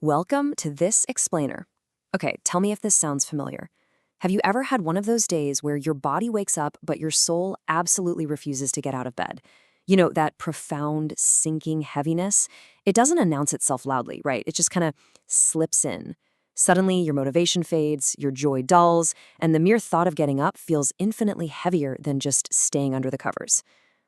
Welcome to this explainer. Okay, tell me if this sounds familiar. Have you ever had one of those days where your body wakes up but your soul absolutely refuses to get out of bed? You know, that profound, sinking heaviness? It doesn't announce itself loudly, right? It just kind of slips in. Suddenly, your motivation fades, your joy dulls, and the mere thought of getting up feels infinitely heavier than just staying under the covers.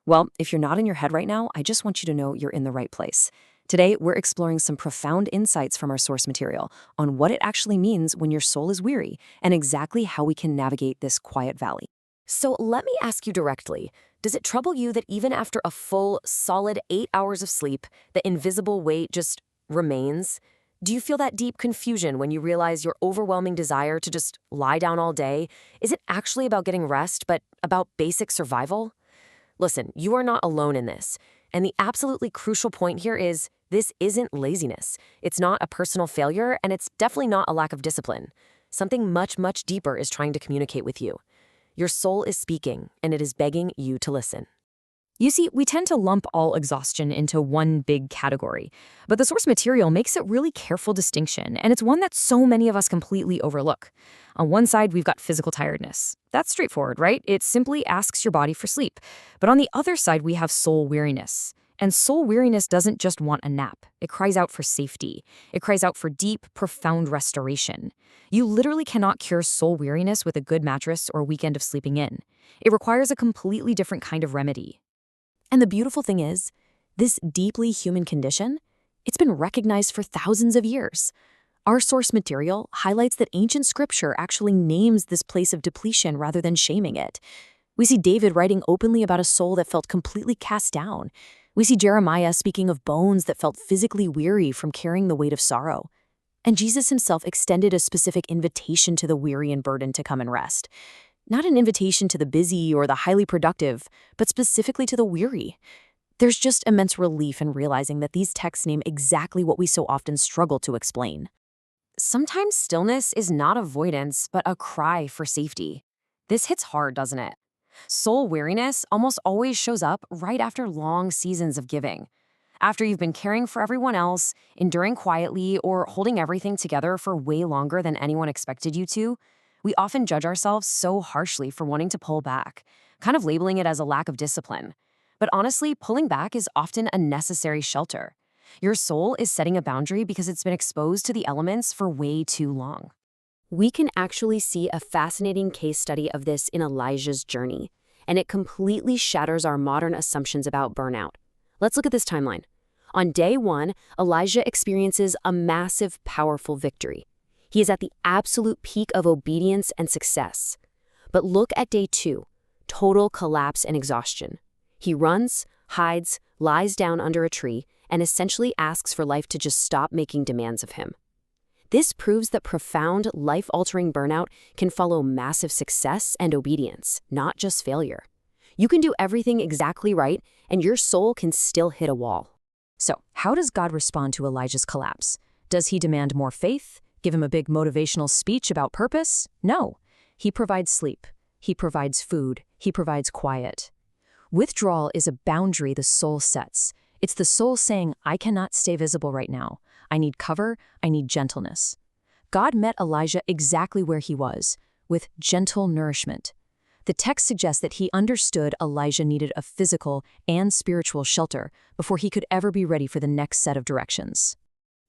Well, if you're not in your head right now, I just want you to know you're in the right place. Today, we're exploring some profound insights from our source material on what it actually means when your soul is weary and exactly how we can navigate this quiet valley. So let me ask you directly, does it trouble you that even after a full, solid 8 hours of sleep, the invisible weight just remains? Do you feel that deep confusion when you realize your overwhelming desire to just lie down all day isn't actually about getting rest, but about basic survival? Listen, you are not alone in this. And the absolutely crucial point here is this isn't laziness. It's not a personal failure, and it's definitely not a lack of discipline. Something much, much deeper is trying to communicate with you. Your soul is speaking, and it is begging you to listen. You see, we tend to lump all exhaustion into one big category, but the source material makes a really careful distinction, and it's one that so many of us completely overlook. On one side, we've got physical tiredness. That's straightforward, right? It simply asks your body for sleep. But on the other side, we have soul weariness. And soul weariness doesn't just want a nap. It cries out for safety. It cries out for deep, profound restoration. You literally cannot cure soul weariness with a good mattress or a weekend of sleeping in. It requires a completely different kind of remedy. And the beautiful thing is, this deeply human condition, it's been recognized for thousands of years. Our source material highlights that ancient scripture actually names this place of depletion rather than shaming it. We see David writing openly about a soul that felt completely cast down. We see Jeremiah speaking of bones that felt physically weary from carrying the weight of sorrow. And Jesus himself extended a specific invitation to the weary and burdened to come and rest. Not an invitation to the busy or the highly productive, but specifically to the weary. There's just immense relief in realizing that these texts name exactly what we so often struggle to explain. Sometimes stillness is not avoidance, but a cry for safety. This hits hard, doesn't it? Soul weariness almost always shows up right after long seasons of giving. After you've been caring for everyone else, enduring quietly, or holding everything together for way longer than anyone expected you to, we often judge ourselves so harshly for wanting to pull back, kind of labeling it as a lack of discipline. But honestly, pulling back is often a necessary shelter. Your soul is setting a boundary because it's been exposed to the elements for way too long. We can actually see a fascinating case study of this in Elijah's journey, and it completely shatters our modern assumptions about burnout. Let's look at this timeline. On day 1, Elijah experiences a massive, powerful victory. He is at the absolute peak of obedience and success. But look at day 2, total collapse and exhaustion. He runs, hides, lies down under a tree, and essentially asks for life to just stop making demands of him. This proves that profound, life-altering burnout can follow massive success and obedience, not just failure. You can do everything exactly right, and your soul can still hit a wall. So, how does God respond to Elijah's collapse? Does he demand more faith? Give him a big motivational speech about purpose? No. He provides sleep. He provides food. He provides quiet. Withdrawal is a boundary the soul sets. It's the soul saying, I cannot stay visible right now. I need cover. I need gentleness. God met Elijah exactly where he was, with gentle nourishment. The text suggests that he understood Elijah needed a physical and spiritual shelter before he could ever be ready for the next set of directions.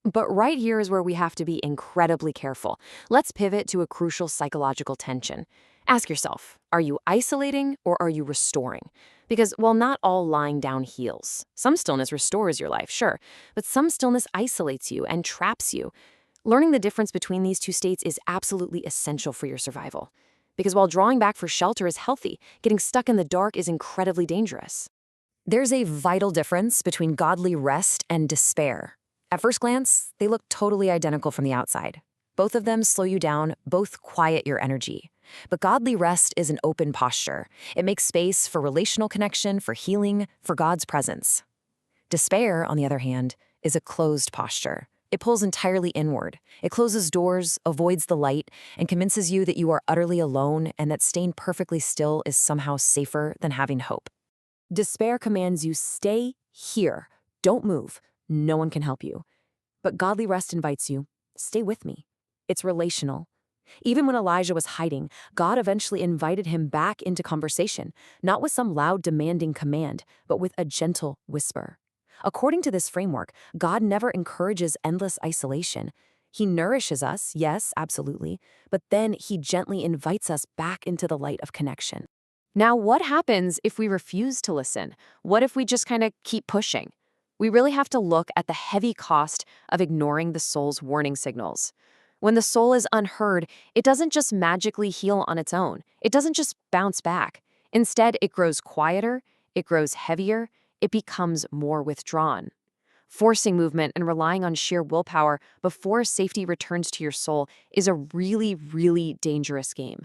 But right here is where we have to be incredibly careful. Let's pivot to a crucial psychological tension. Ask yourself, are you isolating or are you restoring? Because while not all lying down heals, some stillness restores your life, sure, but some stillness isolates you and traps you. Learning the difference between these two states is absolutely essential for your survival. Because while drawing back for shelter is healthy, getting stuck in the dark is incredibly dangerous. There's a vital difference between godly rest and despair. At first glance, they look totally identical from the outside. Both of them slow you down, both quiet your energy. But godly rest is an open posture. It makes space for relational connection, for healing, for God's presence. Despair, on the other hand, is a closed posture. It pulls entirely inward. It closes doors, avoids the light, and convinces you that you are utterly alone and that staying perfectly still is somehow safer than having hope. Despair commands you stay here. Don't move. No one can help you. But godly rest invites you, stay with me. It's relational. Even when Elijah was hiding, God eventually invited him back into conversation, not with some loud, demanding command, but with a gentle whisper. According to this framework, God never encourages endless isolation. He nourishes us, yes, absolutely, but then he gently invites us back into the light of connection. Now, what happens if we refuse to listen? What if we just kind of keep pushing? We really have to look at the heavy cost of ignoring the soul's warning signals. When the soul is unheard, it doesn't just magically heal on its own. It doesn't just bounce back. Instead, it grows quieter, it grows heavier, it becomes more withdrawn. Forcing movement and relying on sheer willpower before safety returns to your soul is a really, really dangerous game.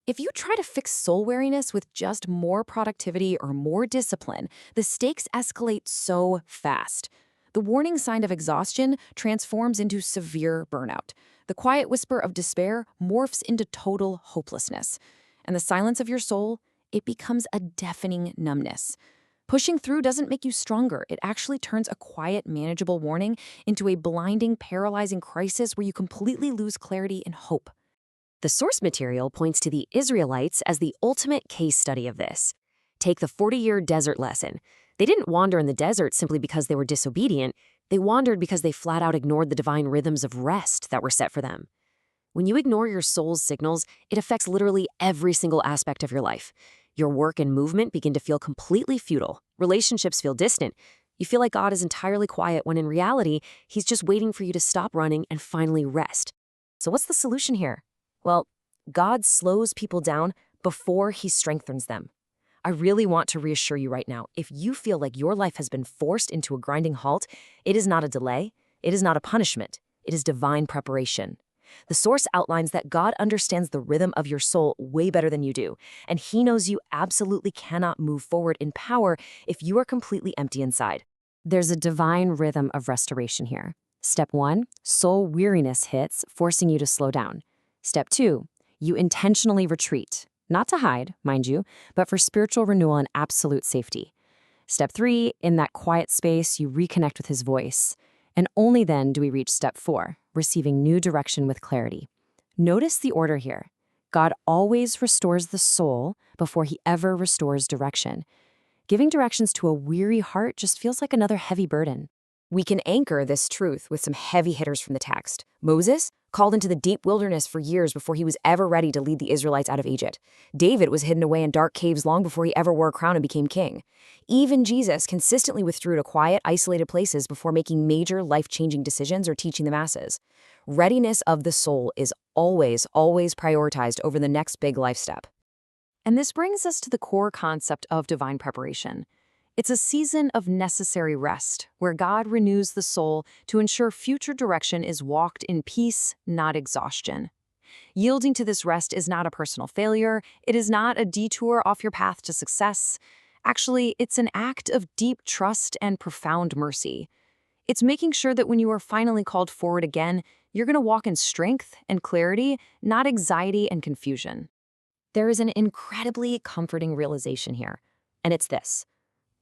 If you try to fix soul weariness with just more productivity or more discipline, the stakes escalate so fast. The warning sign of exhaustion transforms into severe burnout. The quiet whisper of despair morphs into total hopelessness. And the silence of your soul, it becomes a deafening numbness. Pushing through doesn't make you stronger. It actually turns a quiet, manageable warning into a blinding, paralyzing crisis where you completely lose clarity and hope. The source material points to the Israelites as the ultimate case study of this. Take the 40-year desert lesson. They didn't wander in the desert simply because they were disobedient. They wandered because they flat out ignored the divine rhythms of rest that were set for them. When you ignore your soul's signals, it affects literally every single aspect of your life. Your work and movement begin to feel completely futile. Relationships feel distant. You feel like God is entirely quiet when in reality, he's just waiting for you to stop running and finally rest. So what's the solution here? Well, God slows people down before he strengthens them. I really want to reassure you right now, if you feel like your life has been forced into a grinding halt, it is not a delay, it is not a punishment, it is divine preparation. The source outlines that God understands the rhythm of your soul way better than you do, and he knows you absolutely cannot move forward in power if you are completely empty inside. There's a divine rhythm of restoration here. Step 1, soul weariness hits, forcing you to slow down. Step 2, you intentionally retreat, not to hide, mind you, but for spiritual renewal and absolute safety. Step 3, in that quiet space, you reconnect with his voice. And only then do we reach step 4, receiving new direction with clarity. Notice the order here. God always restores the soul before he ever restores direction. Giving directions to a weary heart just feels like another heavy burden. We can anchor this truth with some heavy hitters from the text. Moses called into the deep wilderness for years before he was ever ready to lead the Israelites out of Egypt. David was hidden away in dark caves long before he ever wore a crown and became king. Even Jesus consistently withdrew to quiet, isolated places before making major life-changing decisions or teaching the masses. Readiness of the soul is always prioritized over the next big life step. And this brings us to the core concept of divine preparation. It's a season of necessary rest, where God renews the soul to ensure future direction is walked in peace, not exhaustion. Yielding to this rest is not a personal failure. It is not a detour off your path to success. Actually, it's an act of deep trust and profound mercy. It's making sure that when you are finally called forward again, you're going to walk in strength and clarity, not anxiety and confusion. There is an incredibly comforting realization here, and it's this.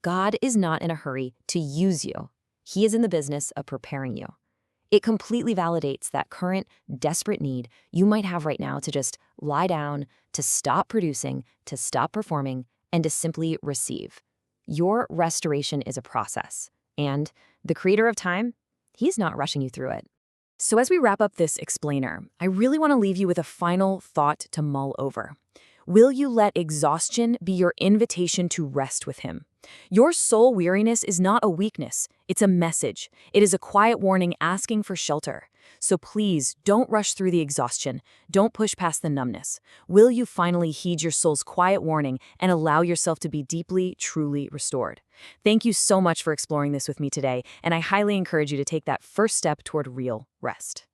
God is not in a hurry to use you. He is in the business of preparing you. It completely validates that current, desperate need you might have right now to just lie down, to stop producing, to stop performing, and to simply receive. Your restoration is a process, and the creator of time, he's not rushing you through it. So as we wrap up this explainer, I really want to leave you with a final thought to mull over. Will you let exhaustion be your invitation to rest with him? Your soul weariness is not a weakness, it's a message. It is a quiet warning asking for shelter. So please, don't rush through the exhaustion. Don't push past the numbness. Will you finally heed your soul's quiet warning and allow yourself to be deeply, truly restored? Thank you so much for exploring this with me today, and I highly encourage you to take that first step toward real rest.